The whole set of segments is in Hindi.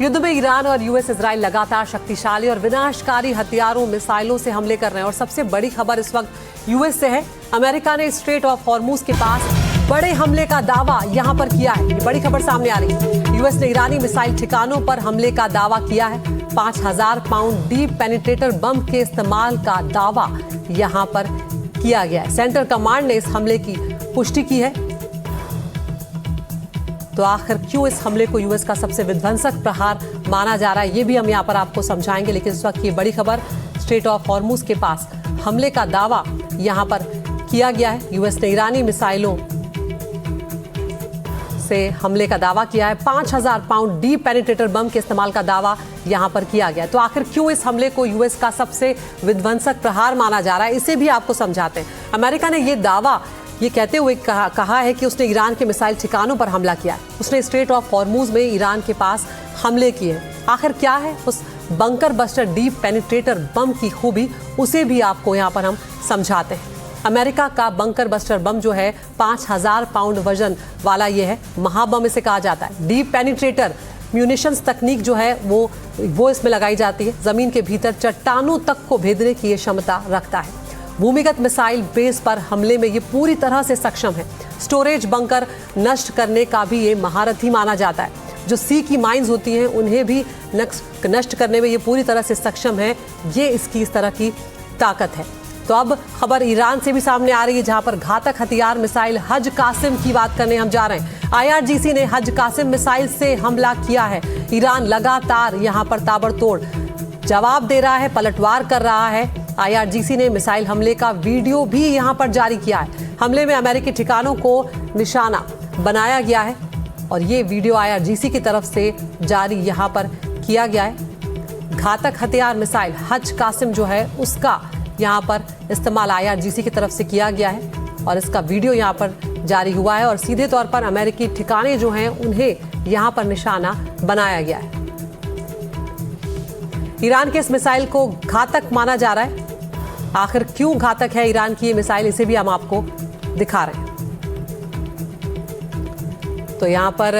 युद्ध में ईरान और यूएस इजराइल लगातार शक्तिशाली और विनाशकारी हथियारों मिसाइलों से हमले कर रहे हैं और सबसे बड़ी खबर इस वक्त यूएस से है। अमेरिका ने स्ट्रेट ऑफ हॉर्मुज के पास बड़े हमले का दावा यहां पर किया है। ये बड़ी खबर सामने आ रही है। यूएस ने ईरानी मिसाइल ठिकानों पर हमले का दावा किया है। 5000 पाउंड डीप पेनिट्रेटर बम के इस्तेमाल का दावा यहां पर किया गया है। सेंट्रल कमांड ने इस हमले की पुष्टि की है। तो आखिर क्यों इस हमले को यूएस का सबसे विध्वंसक प्रहार माना जा रहा है, ये भी हम यहाँ पर आपको समझाएंगे। लेकिन इस वक्त ये बड़ी खबर, स्ट्रेट ऑफ हॉर्मुज के पास हमले का दावा यहाँ पर किया गया है। यूएस ने ईरानी मिसाइलों से हमले का दावा किया है। 5000 पाउंड डीप पेनिट्रेटर बम के इस्तेमाल का दावा यहाँ पर किया गया। तो आखिर क्यों इस हमले को यूएस का सबसे विध्वंसक प्रहार माना जा रहा है, इसे भी आपको समझाते हैं। अमेरिका ने ये दावा ये कहते हुए कहा है कि उसने ईरान के मिसाइल ठिकानों पर हमला किया है। उसने स्ट्रेट ऑफ हॉर्मुज में ईरान के पास हमले किए। आखिर क्या है उस बंकर बस्टर डीप पेनिट्रेटर बम की खूबी, उसे भी आपको यहाँ पर हम समझाते हैं। अमेरिका का बंकर बस्टर बम जो है 5000 पाउंड वजन वाला ये है, महाबम इसे कहा जाता है। डीप पेनिट्रेटर म्यूनिशंस तकनीक जो है वो इसमें लगाई जाती है। जमीन के भीतर चट्टानों तक को भेदने की ये क्षमता रखता है। भूमिगत मिसाइल बेस पर हमले में ये पूरी तरह से सक्षम है। स्टोरेज बंकर नष्ट करने का भी ये महारथी माना जाता है। जो सी की माइंस होती हैं उन्हें भी नष्ट करने में ये पूरी तरह से सक्षम है। ये इसकी इस तरह की ताकत है। तो अब खबर ईरान से भी सामने आ रही है, जहां पर घातक हथियार मिसाइल हज कासिम की बात करने हम जा रहे हैं। IRGC ने हज कासिम मिसाइल से हमला किया है। ईरान लगातार यहां पर ताबड़तोड़ जवाब दे रहा है, पलटवार कर रहा है। IRGC ने मिसाइल हमले का वीडियो भी यहां पर जारी किया है। हमले में अमेरिकी ठिकानों को निशाना बनाया गया है और ये वीडियो IRGC की तरफ से जारी यहां पर किया गया है। घातक हथियार मिसाइल हज कासिम जो है उसका यहाँ पर इस्तेमाल IRGC की तरफ से किया गया है और इसका वीडियो यहाँ पर जारी हुआ है और सीधे तौर पर अमेरिकी ठिकाने जो हैं उन्हें यहाँ पर निशाना बनाया गया है। ईरान के इस मिसाइल को घातक माना जा रहा है। आखिर क्यों घातक है ईरान की ये मिसाइल, इसे भी हम आपको दिखा रहे हैं। तो यहाँ पर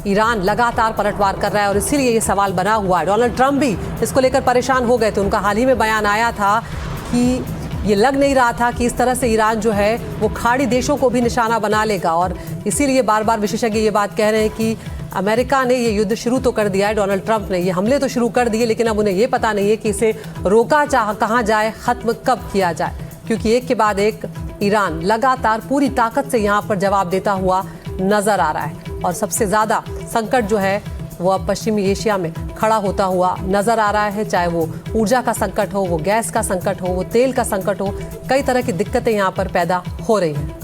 ईरान लगातार पलटवार कर रहा है और इसीलिए ये सवाल बना हुआ है। डोनाल्ड ट्रंप भी इसको लेकर परेशान हो गए थे। उनका हाल ही में बयान आया था कि ये लग नहीं रहा था कि इस तरह से ईरान जो है वो खाड़ी देशों को भी निशाना बना लेगा और इसीलिए बार बार विशेषज्ञ ये बात कह रहे हैं कि अमेरिका ने ये युद्ध शुरू तो कर दिया है, डोनाल्ड ट्रंप ने ये हमले तो शुरू कर दिए, लेकिन अब उन्हें ये पता नहीं है कि इसे रोका कहाँ जाए, ख़त्म कब किया जाए। क्योंकि एक के बाद एक ईरान लगातार पूरी ताकत से यहाँ पर जवाब देता हुआ नजर आ रहा है और सबसे ज़्यादा संकट जो है वो अब पश्चिमी एशिया में खड़ा होता हुआ नजर आ रहा है। चाहे वो ऊर्जा का संकट हो, वो गैस का संकट हो, वो तेल का संकट हो, कई तरह की दिक्कतें यहाँ पर पैदा हो रही हैं।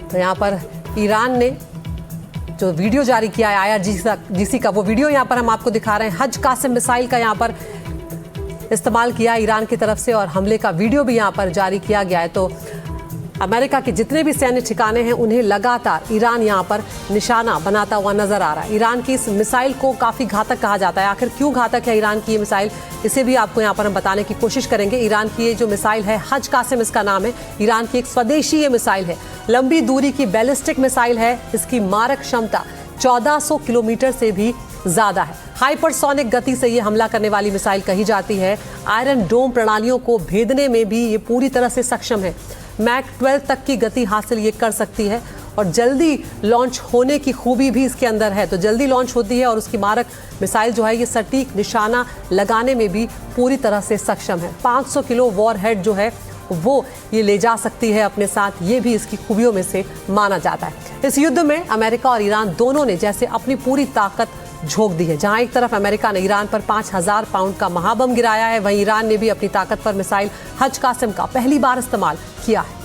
तो यहाँ पर ईरान ने जो वीडियो जारी किया है IRGC का, वो वीडियो यहाँ पर हम आपको दिखा रहे हैं। हज कासिम मिसाइल का यहाँ पर इस्तेमाल किया ईरान की तरफ से और हमले का वीडियो भी यहाँ पर जारी किया गया है। तो अमेरिका के जितने भी सैन्य ठिकाने हैं उन्हें लगातार ईरान यहाँ पर निशाना बनाता हुआ नजर आ रहा है। ईरान की इस मिसाइल को काफ़ी घातक कहा जाता है। आखिर क्यों घातक है ईरान की ये मिसाइल, इसे भी आपको यहाँ पर हम बताने की कोशिश करेंगे। ईरान की ये जो मिसाइल है, हज कासिम इसका नाम है, ईरान की एक स्वदेशी ये मिसाइल है। लंबी दूरी की बैलिस्टिक मिसाइल है। इसकी मारक क्षमता 1400 किलोमीटर से भी ज़्यादा है। हाइपरसोनिक गति से ये हमला करने वाली मिसाइल कही जाती है। आयरन डोम प्रणालियों को भेदने में भी ये पूरी तरह से सक्षम है। मैक 12 तक की गति हासिल ये कर सकती है और जल्दी लॉन्च होने की खूबी भी इसके अंदर है। तो जल्दी लॉन्च होती है और उसकी मारक मिसाइल जो है ये सटीक निशाना लगाने में भी पूरी तरह से सक्षम है। 500 किलो वॉरहेड जो है वो ये ले जा सकती है अपने साथ, ये भी इसकी खूबियों में से माना जाता है। इस युद्ध में अमेरिका और ईरान दोनों ने जैसे अपनी पूरी ताकत झोंक दी है। जहां एक तरफ अमेरिका ने ईरान पर 5000 पाउंड का महाबम गिराया है, वहीं ईरान ने भी अपनी ताकत पर मिसाइल हज कासिम का पहली बार इस्तेमाल किया है।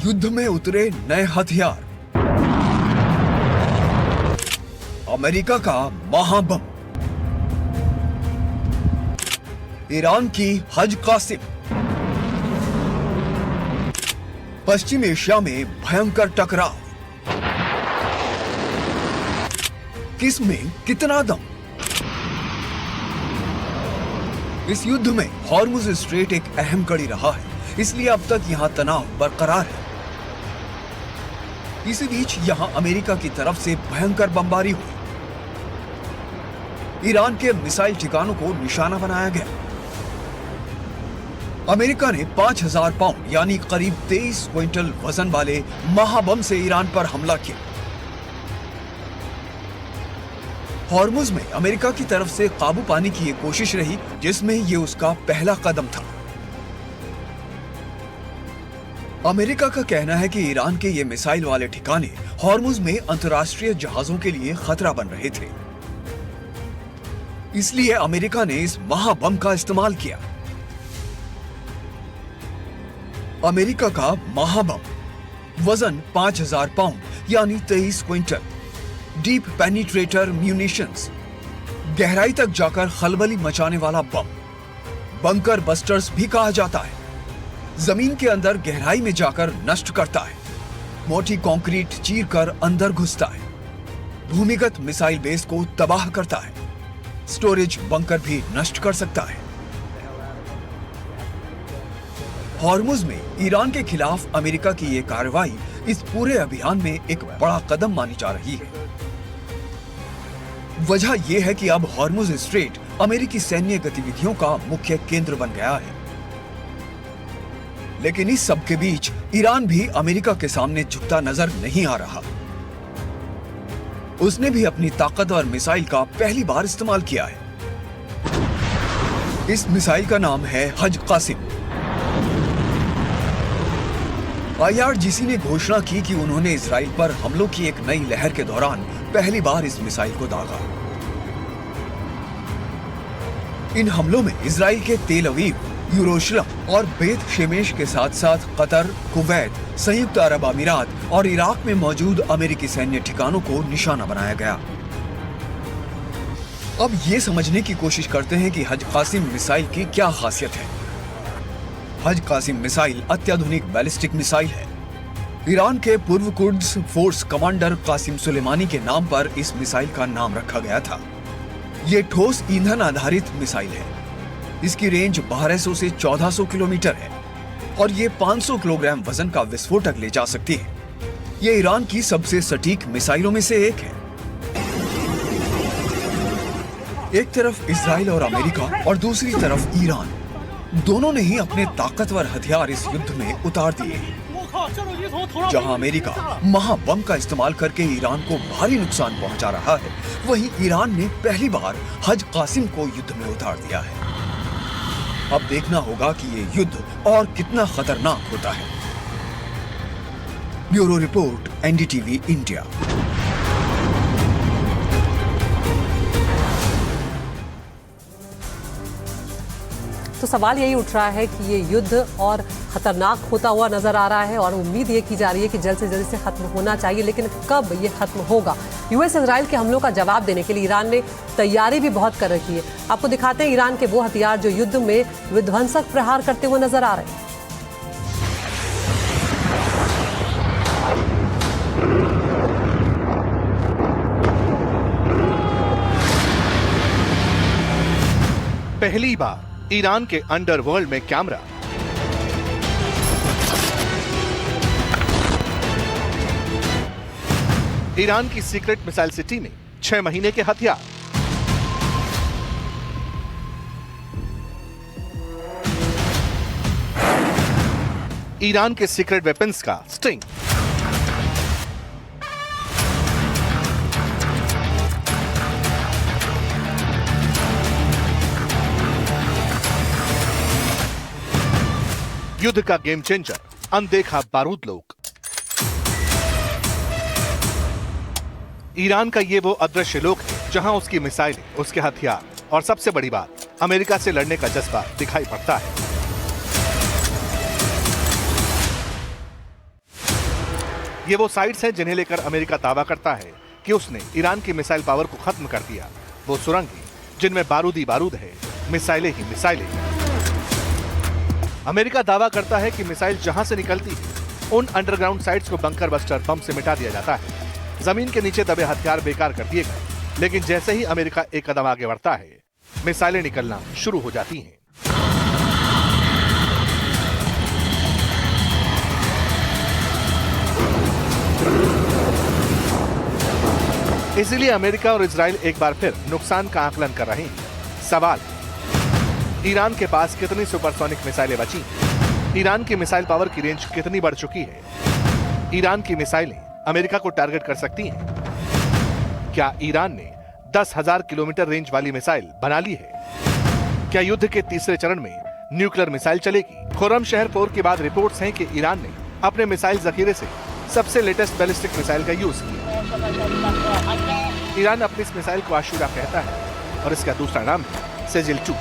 युद्ध में उतरे नए हथियार, अमेरिका का महाबम, ईरान की हज कासिम, पश्चिम एशिया में भयंकर टकराव, किसमें कितना दम। इस युद्ध में हॉर्मुज स्ट्रेट एक अहम कड़ी रहा है। इसलिए अब तक यहां तनाव बरकरार है। इसी बीच यहां अमेरिका की तरफ से भयंकर बमबारी हुई। ईरान के मिसाइल ठिकानों को निशाना बनाया गया। अमेरिका ने 5000 पाउंड यानी करीब 23 क्विंटल वजन वाले महाबम से ईरान पर हमला किया। हॉर्मुज में अमेरिका की तरफ से काबू पाने की यह कोशिश रही, जिसमें यह उसका पहला कदम था। अमेरिका का कहना है कि ईरान के ये मिसाइल वाले ठिकाने हॉर्मुज में अंतर्राष्ट्रीय जहाजों के लिए खतरा बन रहे थे। इसलिए अमेरिका ने इस महाबम का इस्तेमाल किया। अमेरिका का महाबम, वजन 5000 पाउंड यानी 23 क्विंटल, डीप पेनिट्रेटर म्यूनिशंस, गहराई तक जाकर खलबली मचाने वाला बम, बंकर बस्टर्स भी कहा जाता है। जमीन के अंदर गहराई में जाकर नष्ट करता है, मोटी कंक्रीट चीरकर अंदर घुसता है, भूमिगत मिसाइल बेस को तबाह करता है, स्टोरेज बंकर भी नष्ट कर सकता है। हॉर्मुज में ईरान के खिलाफ अमेरिका की यह कार्रवाई इस पूरे अभियान में एक बड़ा कदम मानी जा रही है। वजह यह है कि अब हॉर्मुज स्ट्रेट अमेरिकी सैन्य गतिविधियों का मुख्य केंद्र बन गया है। लेकिन इस सब के बीच ईरान भी अमेरिका के सामने झुकता नजर नहीं आ रहा। उसने भी अपनी ताकतवर मिसाइल का पहली बार इस्तेमाल किया है। इस मिसाइल का नाम है हज कासिम। IRGC ने घोषणा की कि उन्होंने इजराइल पर हमलों की एक नई लहर के दौरान पहली बार इस मिसाइल को दागा। इन हमलों में इजराइल के तेल अवीव, यरूशलेम और बेत शेमेश के साथ साथ कतर, कुवैत, संयुक्त अरब अमीरात और इराक में मौजूद अमेरिकी सैन्य ठिकानों को निशाना बनाया गया। अब ये समझने की कोशिश करते हैं कि हज कासिम मिसाइल की क्या खासियत है। हज कासिम मिसाइल अत्याधुनिक बैलिस्टिक मिसाइल है। ईरान के पूर्व Quds force commander Qasem Soleimani के नाम पर इस मिसाइल का नाम रखा गया था। ये ठोस ईंधन आधारित मिसाइल है। इसकी रेंज 1200 से 1400 किलोमीटर है और ये 500 किलोग्राम वजन का विस्फोटक ले जा सकती है। ये ईरान की सबसे सटीक मिसाइलों में से एक है। एक तरफ इजराइल और अमेरिका और दूसरी तरफ ईरान, दोनों ने ही अपने ताकतवर हथियार इस युद्ध में उतार दिए हैं। जहां अमेरिका महाबम का इस्तेमाल करके ईरान को भारी नुकसान पहुंचा रहा है, वहीं ईरान ने पहली बार हज कासिम को युद्ध में उतार दिया है। अब देखना होगा कि ये युद्ध और कितना खतरनाक होता है। Bureau report, NDTV India. तो सवाल यही उठ रहा है कि ये युद्ध और खतरनाक होता हुआ नजर आ रहा है और उम्मीद ये की जा रही है कि जल्द से जल्द से खत्म होना चाहिए, लेकिन कब ये खत्म होगा? यूएस इजराइल के हमलों का जवाब देने के लिए ईरान ने तैयारी भी बहुत कर रखी है। आपको दिखाते हैं ईरान के वो हथियार जो युद्ध में विध्वंसक प्रहार करते हुए नजर आ रहे हैं। पहली बार ईरान के अंडरवर्ल्ड में कैमरा, ईरान की सीक्रेट मिसाइल सिटी में 6 महीने के हथियार, ईरान के सीक्रेट वेपन्स का स्टिंग, युद्ध का गेम चेंजर, अनदेखा बारूद लोग। ईरान का ये वो अदृश्य लोक है जहां उसकी मिसाइलें, उसके हथियार और सबसे बड़ी बात, अमेरिका से लड़ने का जज्बा दिखाई पड़ता है। ये वो साइट्स हैं जिन्हें लेकर अमेरिका दावा करता है कि उसने ईरान की मिसाइल पावर को खत्म कर दिया। वो सुरंगें जिनमें बारूद ही बारूद है, मिसाइलें ही मिसाइलें। अमेरिका दावा करता है कि मिसाइल जहां से निकलती है, उन अंडरग्राउंड साइट्स को बंकर बस्टर बम से मिटा दिया जाता है। जमीन के नीचे दबे हथियार बेकार कर दिए गए, लेकिन जैसे ही अमेरिका एक कदम आगे बढ़ता है, मिसाइलें निकलना शुरू हो जाती हैं। इसीलिए अमेरिका और इजराइल एक बार फिर नुकसान का आकलन कर रहे हैं। सवाल, ईरान के पास कितनी सुपरसोनिक मिसाइलें बची? ईरान की मिसाइल पावर की रेंज कितनी बढ़ चुकी है? ईरान की मिसाइलें अमेरिका को टारगेट कर सकती हैं? क्या ईरान ने 10,000 किलोमीटर रेंज वाली मिसाइल बना ली है? क्या युद्ध के तीसरे चरण में न्यूक्लियर मिसाइल चलेगी? खुर्रमशहर 4 के बाद रिपोर्ट्स हैं कि ईरान ने अपने मिसाइल जखीरे से सबसे लेटेस्ट बैलिस्टिक मिसाइल का यूज किया। ईरान अपनी इस मिसाइल को आशूरा कहता है और इसका दूसरा नाम है सेजिल 2।